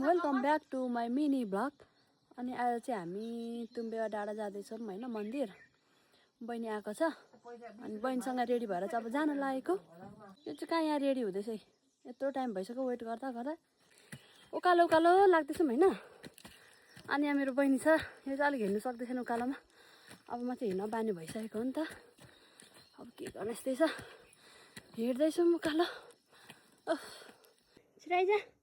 Welcome back to my mini vlog. अनि आज चाहिँ हामी तुम्बेवा डाँडा जाँदैछौँ होइन, मन्दिर। बहिनी आएको छ अनि बहिनीसँग रेडी भएर चाहिँ अब जान लागेको। यो चाहिँ कहाँ यहाँ रेडी हुँदैछ, यत्रो टाइम भइसक्यो वेट गर्दा गर्दा। उकालो उकालो लाग्दैछौँ होइन। अनि यहाँ मेरो बहिनी छ, यो चाहिँ अलिक हिँड्नु सक्दैछन् उकालोमा। अब म चाहिँ हिँड्न बानी भइसकेको हो नि त। अब के गर्ने, यस्तै छ, हिँड्दैछौँ उकालो। छिराइजा,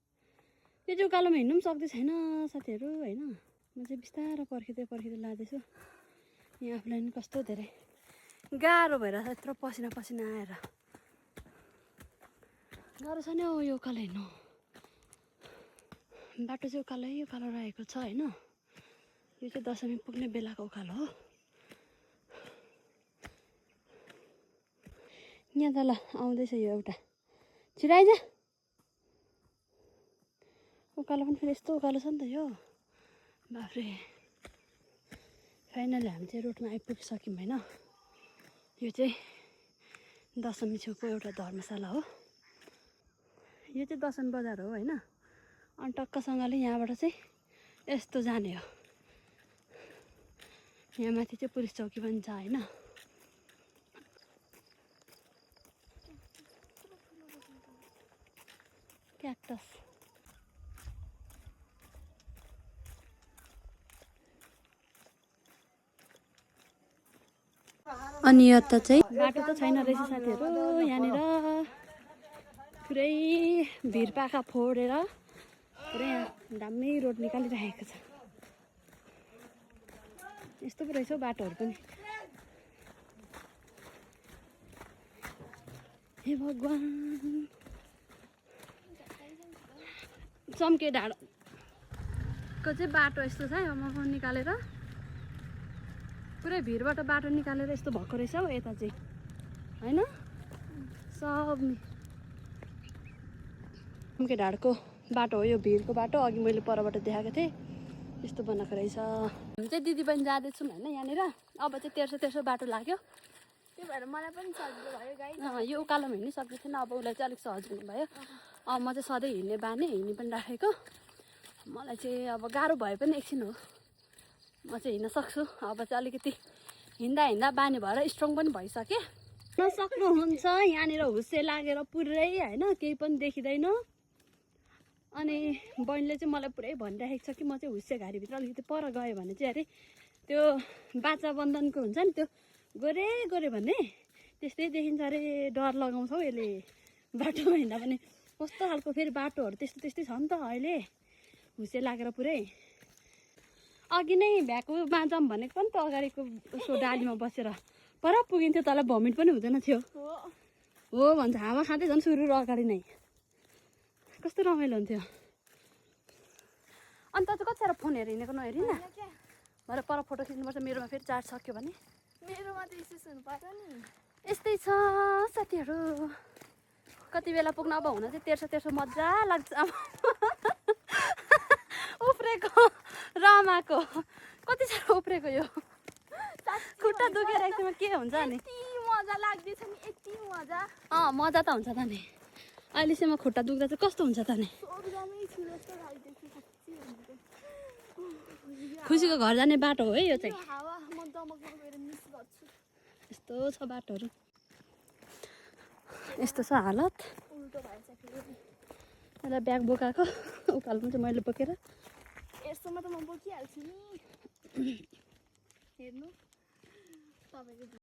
यो चाहिँ उकालोमा हिँड्नु पनि सक्दै छैन साथीहरू होइन। म चाहिँ बिस्तारो पर्खिँदै पर्खिँदै लाँदैछु। यहाँ आफूलाई पनि कस्तो धेरै गाह्रो भइरहेछ, यत्रो पसिना पसिना आएर गाह्रो छ नि हौ यो उकालो हिँड्नु। बाटो चाहिँ उकालै उकालो रहेको छ होइन। यो चाहिँ दशमी पुग्ने बेलाको उकालो हो। यहाँ त ल आउँदैछ यो एउटा, छिराइजा। उकालो पनि फेरि यस्तो उकालो छ नि त यो, बाफ्रे। फाइनली हामी चाहिँ रोडमा आइपुगिसक्यौँ होइन। यो चाहिँ दशमी छेउको एउटा धर्मशाला हो। यो चाहिँ दशमी बजार हो होइन। अनि टक्कसँगले यहाँबाट चाहिँ यस्तो जाने हो। यहाँ माथि चाहिँ पुलिस चौकी पनि छ होइन। क्याक्टस। अनि यता चाहिँ बाटो त छैन रहेछ साथीहरू। यहाँनिर पुरै भिरपाखा फोडेर पुरै यहाँ दामी रोड निकालिरहेको छ। यस्तो पो रहेछ हौ बाटोहरू पनि। हे भगवान, चम्के डाँडाको चाहिँ बाटो यस्तो छ है। म निकालेर पुरै भिरबाट बाटो निकालेर यस्तो भएको रहेछ हौ यता चाहिँ होइन। सब नि चम्के डाँडाको बाटो हो यो, भिरको बाटो। अघि मैले परबाट देखाएको थिएँ, यस्तो बनाएको रहेछ। हामी चाहिँ दिदी पनि जाँदैछौँ होइन यहाँनिर। अब चाहिँ तेर्सो तेर्सो बाटो लाग्यो, त्यही भएर मलाई पनि सजिलो भयो गाई। यो उकालोमा हिँड्नु सक्दै थिएन, अब उसलाई चाहिँ अलिक सहज हुने भयो। अब म चाहिँ सधैँ हिँड्ने बानी हिँड्ने पनि राखेको। मलाई चाहिँ अब गाह्रो भए पनि एकछिन हो, म चाहिँ हिँड्न सक्छु। अब चाहिँ अलिकति हिँड्दा हिँड्दा बानी भएर स्ट्रङ पनि भइसकेँ। नसक्नुहुन्छ यहाँनिर हुस्से लागेर पुरै होइन, केही पनि देखिँदैन। अनि बहिनीले चाहिँ मलाई पुरै भनिराखेको छ कि म चाहिँ हुस्से घारीभित्र अलिकति पर गयो भने चाहिँ अरे त्यो बाचा बन्धनको हुन्छ नि, त्यो गोरे गोरे भन्ने त्यस्तै देखिन्छ अरे। डर लगाउँछ हौ यसले बाटोमा हिँड्दा पनि। कस्तो खालको फेरि बाटोहरू त्यस्तो त्यस्तै छ नि त अहिले, हुस्से लागेर पुरै। अघि नै भ्याकुमा जाऊँ भनेको नि त, अगाडिको उसको डालीमा बसेर पर पुगिन्थ्यो, तँलाई भमिट पनि हुँदैन थियो हो भन्छ। हावा खाँदै झन् सुरु अगाडि नै कस्तो रमाइलो हुन्थ्यो। अन्त चाहिँ कति साह्रो फोन हेरेर हिँडेको नहेरिन भरे पर फोटो खिच्नुपर्छ। मेरोमा फेरि चार्ज सक्यो भने। मेरोमा त स्टेस हुनु पर्यो नि। यस्तै छ साथीहरू, कति बेला पुग्न। अब हुन चाहिँ तेर्सो तेर्सो मजा लाग्छ। अब उफ्रेको रमाको कति साह्रो उफ्रेको यो खुट्टा दुखेर एकदमै के हुन्छ नि। यति मजा लाग्दैछ नि, यति मजा। मजा त हुन्छ त नि। अहिलेसम्म खुट्टा दुख्दा चाहिँ कस्तो हुन्छ त नि। खुसीको घर जाने बाटो हो है यो चाहिँ। यस्तो छ बाटोहरू, यस्तो छ हालत। यसलाई ब्याग बोकाएको उकालोमा चाहिँ मैले बोकेर। यस्तोमा त म बोकिहाल्छु नि। हेर्नु तपाईँको